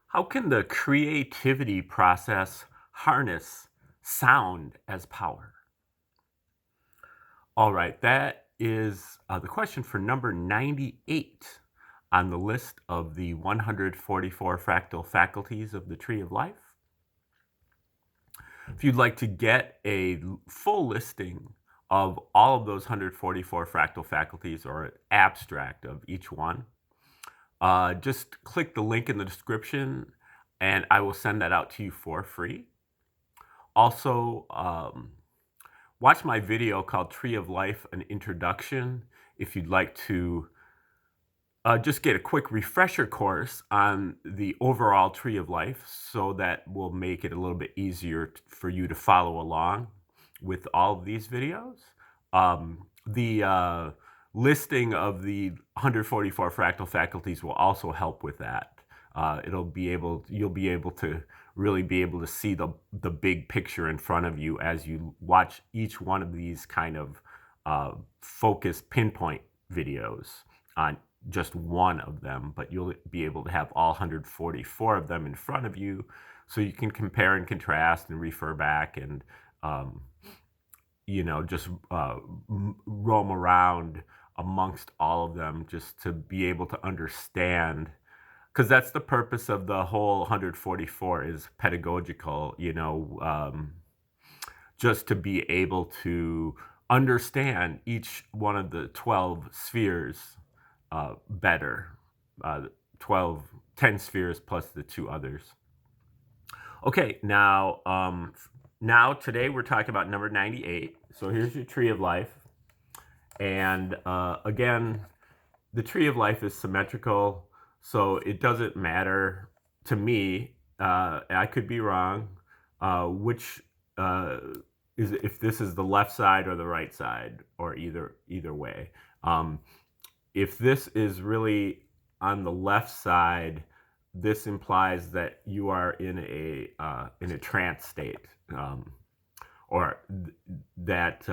How can the creativity process harness sound as power? All right, that is the question for number 98 on the list of the 144 fractal faculties of the Tree of Life. If you'd like to get a full listing of all of those 144 fractal faculties or an abstract of each one, just click the link in the description and I will send that out to you for free. Also, watch my video called Tree of Life, an introduction, if you'd like to just get a quick refresher course on the overall Tree of Life, so that will make it a little bit easier for you to follow along with all of these videos. The listing of the 144 fractal faculties will also help with that. You'll be able to really be able to see the big picture in front of you as you watch each one of these kind of focused pinpoint videos on just one of them, but you'll be able to have all 144 of them in front of you, so you can compare and contrast and refer back and just roam around amongst all of them, just to be able to understand, because that's the purpose of the whole 144 is pedagogical, just to be able to understand each one of the 12 spheres better. 10 spheres plus the two others. Okay, now today we're talking about number 98. So here's your Tree of Life. And again, the Tree of Life is symmetrical, so it doesn't matter to me. I could be wrong. Which is, if this is the left side or the right side, or either way. If this is really on the left side, this implies that you are in a trance state, or that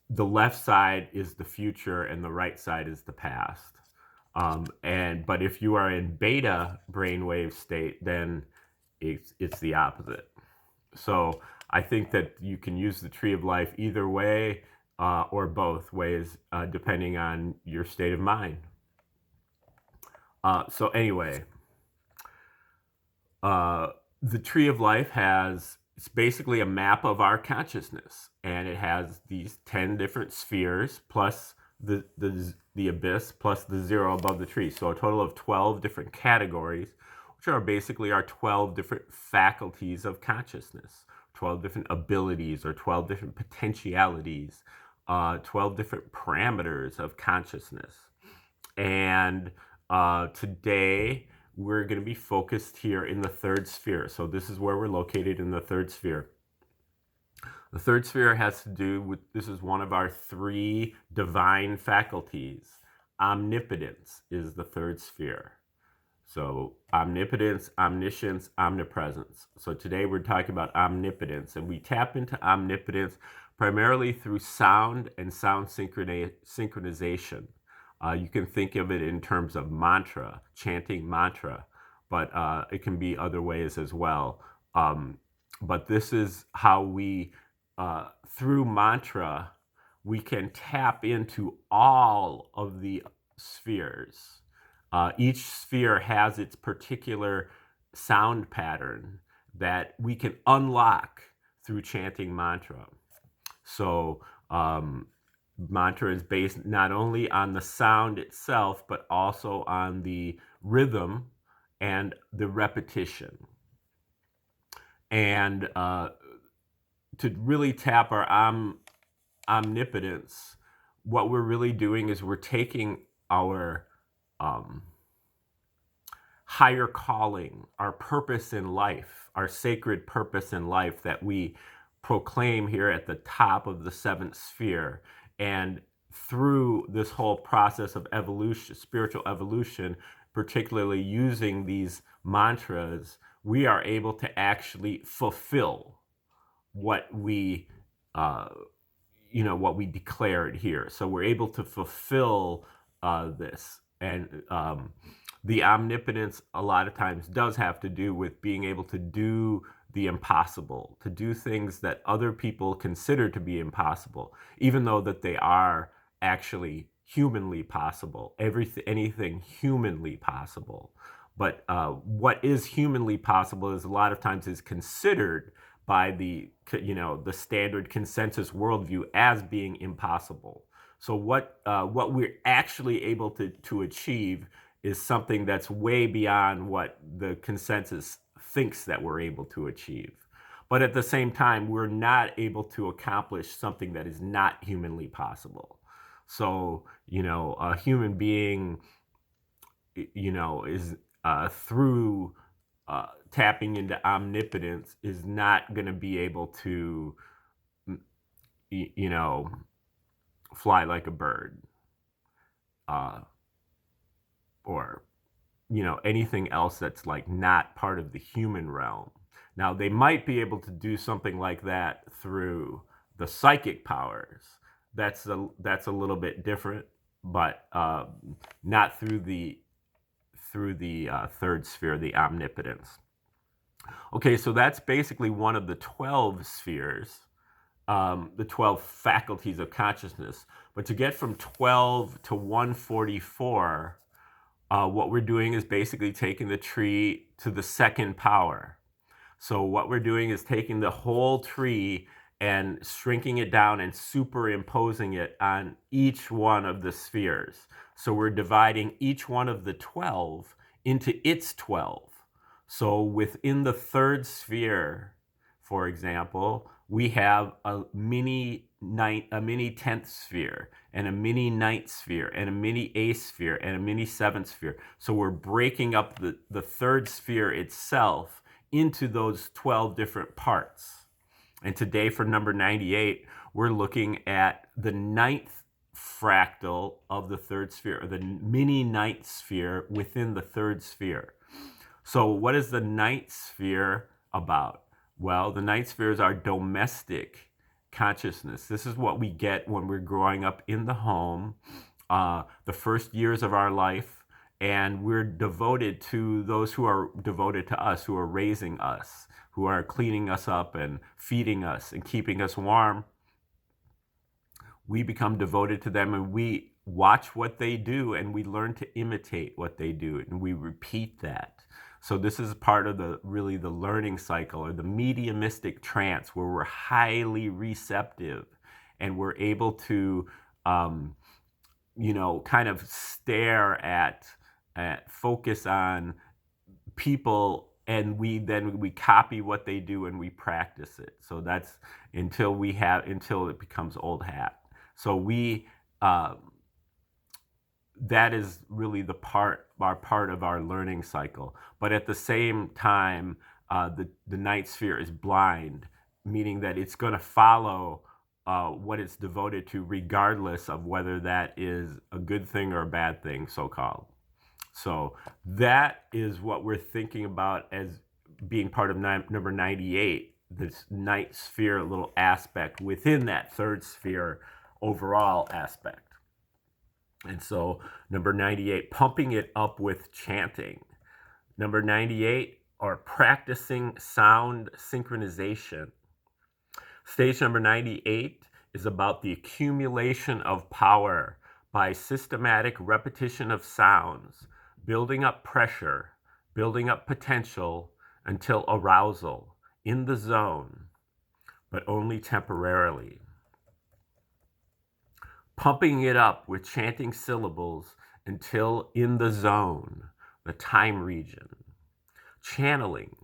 the left side is the future and the right side is the past. But if you are in beta brainwave state, then it's the opposite. So I think that you can use the Tree of Life either way, or both ways, depending on your state of mind. So anyway, the Tree of Life it's basically a map of our consciousness, and it has these 10 different spheres plus the abyss plus the zero above the tree. So a total of 12 different categories, which are basically our 12 different faculties of consciousness, 12 different abilities, or 12 different potentialities, 12 different parameters of consciousness. And today we're going to be focused here in the third sphere. So this is where we're located, in the third sphere. The third sphere has to do with, this is one of our 3 divine faculties. Omnipotence is the third sphere. So omnipotence, omniscience, omnipresence. So today we're talking about omnipotence, and we tap into omnipotence primarily through sound and sound synchronization. You can think of it in terms of mantra, chanting mantra, but it can be other ways as well. But this is how we, through mantra, we can tap into all of the spheres. Each sphere has its particular sound pattern that we can unlock through chanting mantra. So mantra is based not only on the sound itself, but also on the rhythm and the repetition. And to really tap our omnipotence, what we're really doing is we're taking our higher calling, our purpose in life, our sacred purpose in life that we proclaim here at the top of the 7th sphere. And through this whole process of evolution, spiritual evolution, particularly using these mantras, we are able to actually fulfill what we what we declared here. So we're able to fulfill this. And the omnipotence a lot of times does have to do with being able to do the impossible, to do things that other people consider to be impossible, even though that they are actually humanly possible, anything humanly possible. But what is humanly possible is a lot of times is considered by the standard consensus worldview as being impossible. So what we're actually able to achieve is something that's way beyond what the consensus thinks that we're able to achieve. But at the same time, we're not able to accomplish something that is not humanly possible. So, a human being, is through tapping into omnipotence is not going to be able to, fly like a bird, or anything else that's like not part of the human realm. Now, they might be able to do something like that through the psychic powers. That's a little bit different, but not through the third sphere, the omnipotence. Okay, so that's basically one of the 12 spheres, the 12 faculties of consciousness. But to get from 12 to 144, what we're doing is basically taking the tree to the second power. So what we're doing is taking the whole tree and shrinking it down and superimposing it on each one of the spheres. So we're dividing each one of the 12 into its 12. So within the third sphere, for example, we have a mini 10th sphere, and a mini 9th sphere, and a mini 8th sphere, and a mini 7th sphere. So we're breaking up the third sphere itself into those 12 different parts. And today for number 98, we're looking at the 9th fractal of the third sphere, or the mini 9th sphere within the third sphere. So what is the 9th sphere about? Well, the 9th sphere is our domestic consciousness. This is what we get when we're growing up in the home, the first years of our life, and we're devoted to those who are devoted to us, who are raising us, who are cleaning us up and feeding us and keeping us warm. We become devoted to them, and we watch what they do, and we learn to imitate what they do, and we repeat that. So this is part of the learning cycle, or the mediumistic trance, where we're highly receptive and we're able to, kind of stare at focus on people, and we copy what they do and we practice it. So that's until it becomes old hat. So that is really part of our learning cycle. But at the same time, the 9th sphere is blind, meaning that it's going to follow what it's devoted to, regardless of whether that is a good thing or a bad thing, so-called. So that is what we're thinking about as being part of number 98, this 9th sphere little aspect within that third sphere overall aspect. And so number 98, pumping it up with chanting. Number 98, or practicing sound synchronization. Stage number 98 is about the accumulation of power by systematic repetition of sounds, building up pressure, building up potential until arousal in the zone, but only temporarily. Pumping it up with chanting syllables until in the zone, the time region. Channeling,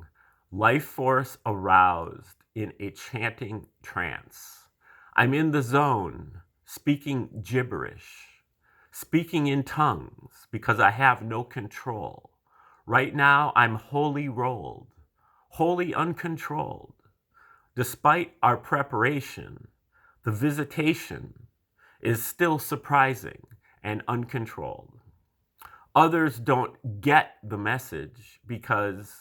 life force aroused in a chanting trance. I'm in the zone, speaking gibberish, speaking in tongues because I have no control. Right now, I'm wholly rolled, wholly uncontrolled. Despite our preparation, the visitation is still surprising and uncontrolled. Others don't get the message because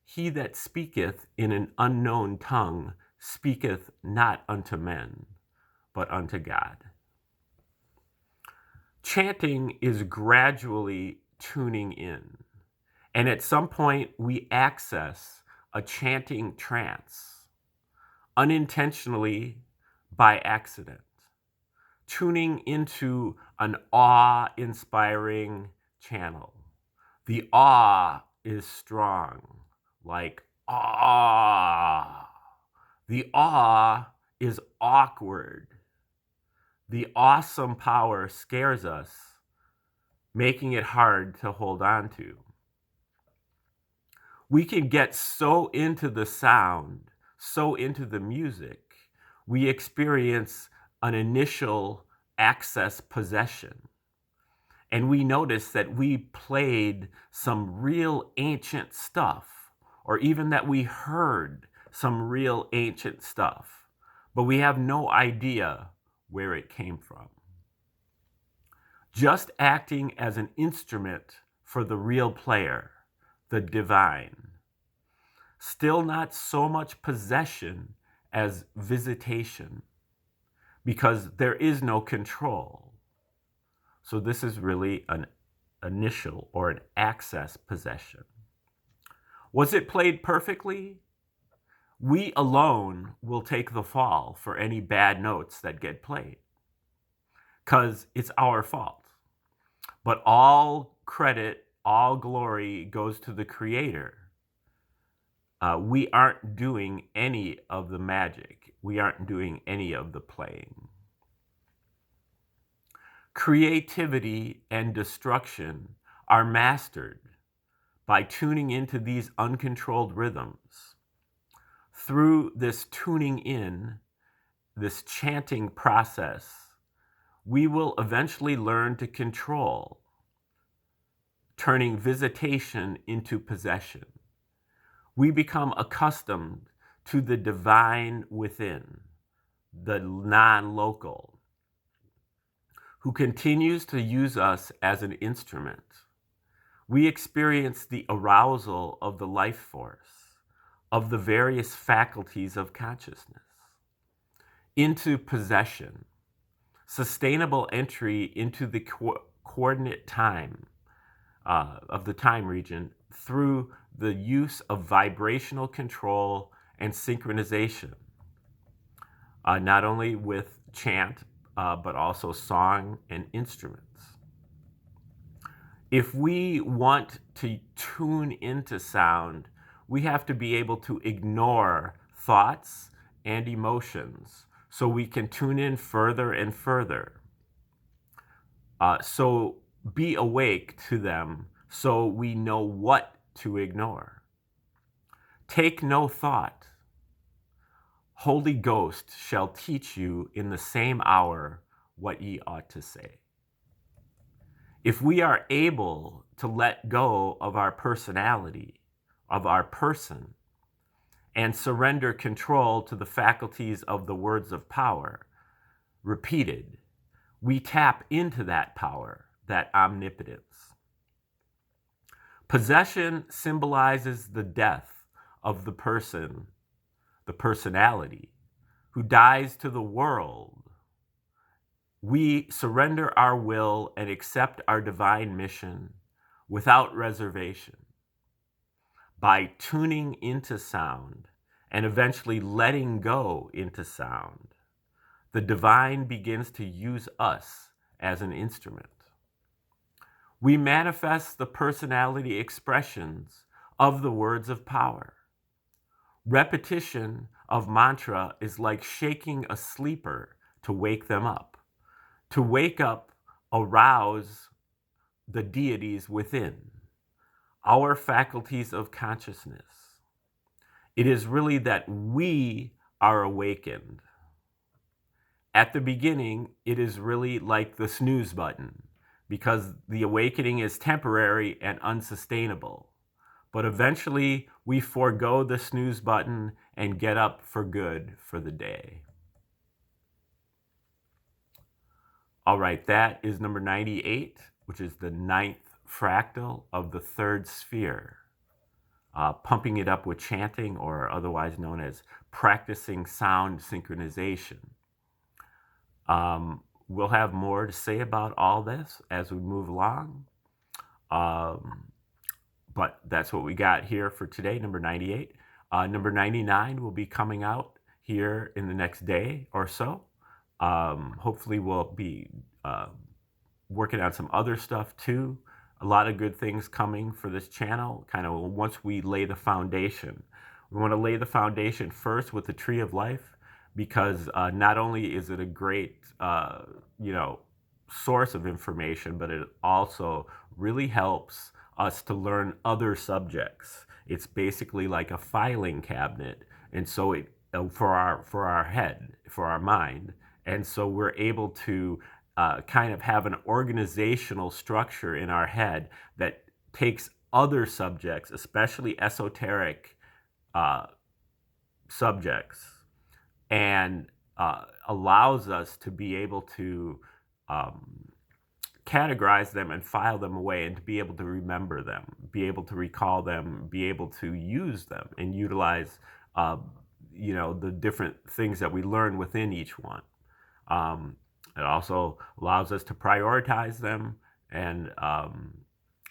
he that speaketh in an unknown tongue speaketh not unto men, but unto God. Chanting is gradually tuning in. And at some point, we access a chanting trance, unintentionally by accident, tuning into an awe-inspiring channel. The awe is strong, like awe. The awe is awkward. The awesome power scares us, making it hard to hold on to. We can get so into the sound, so into the music, we experience an initial access possession. And we notice that we played some real ancient stuff, or even that we heard some real ancient stuff, but we have no idea where it came from. Just acting as an instrument for the real player, the divine. Still not so much possession as visitation, because there is no control. So this is really an initial or an access possession. Was it played perfectly? We alone will take the fall for any bad notes that get played, because it's our fault. But all credit, all glory goes to the Creator. We aren't doing any of the magic. We aren't doing any of the playing. Creativity and destruction are mastered by tuning into these uncontrolled rhythms. Through this tuning in, this chanting process, we will eventually learn to control, turning visitation into possession. We become accustomed to the divine within, the non-local, who continues to use us as an instrument. We experience the arousal of the life force, of the various faculties of consciousness, into possession, sustainable entry into the coordinate time of the time region through the use of vibrational control and synchronization, not only with chant, but also song and instruments. If we want to tune into sound, we have to be able to ignore thoughts and emotions so we can tune in further and further. So be awake to them so we know what to ignore. Take no thought. Holy Ghost shall teach you in the same hour what ye ought to say. If we are able to let go of our personality, of our person, and surrender control to the faculties of the words of power, repeated, we tap into that power, that omnipotence. Possession symbolizes the death of the person, the personality, who dies to the world. We surrender our will and accept our divine mission without reservation. By tuning into sound and eventually letting go into sound, the divine begins to use us as an instrument. We manifest the personality expressions of the words of power. Repetition of mantra is like shaking a sleeper to wake them up. To wake up, arouse the deities within, our faculties of consciousness. It is really that we are awakened. At the beginning, it is really like the snooze button, because the awakening is temporary and unsustainable. But eventually, we forego the snooze button and get up for good for the day. All right, that is number 98, which is the 9th fractal of the 3rd sphere. Pumping it up with chanting, or otherwise known as practicing sound synchronization. We'll have more to say about all this as we move along. But that's what we got here for today, number 98. Number 99 will be coming out here in the next day or so. Hopefully we'll be working on some other stuff too. A lot of good things coming for this channel, kind of once we lay the foundation. We want to lay the foundation first with the Tree of Life, because not only is it a great, source of information, but it also really helps us to learn other subjects. It's basically like a filing cabinet, and so it for our head, for our mind, and so we're able to kind of have an organizational structure in our head that takes other subjects, especially esoteric subjects, and allows us to be able to categorize them and file them away, and to be able to remember them, be able to recall them, be able to use them and utilize the different things that we learn within each one. It also allows us to prioritize them, and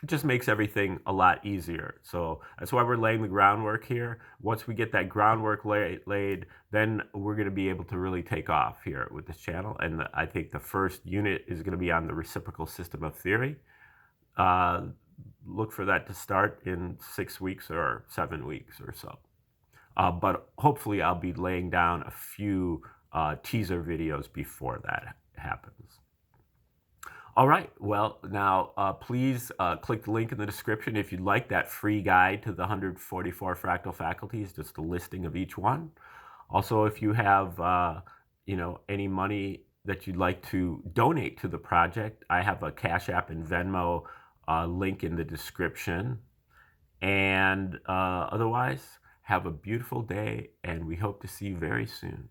it just makes everything a lot easier. So that's why we're laying the groundwork here. Once we get that groundwork laid, then we're going to be able to really take off here with this channel. And I think the first unit is going to be on the reciprocal system of theory. Look for that to start in 6 weeks or 7 weeks or so. But hopefully I'll be laying down a few teaser videos before that happens. All right, well, now please click the link in the description if you'd like that free guide to the 144 fractal faculties, just a listing of each one. Also, if you have any money that you'd like to donate to the project, I have a Cash App and Venmo link in the description. And otherwise, have a beautiful day, and we hope to see you very soon.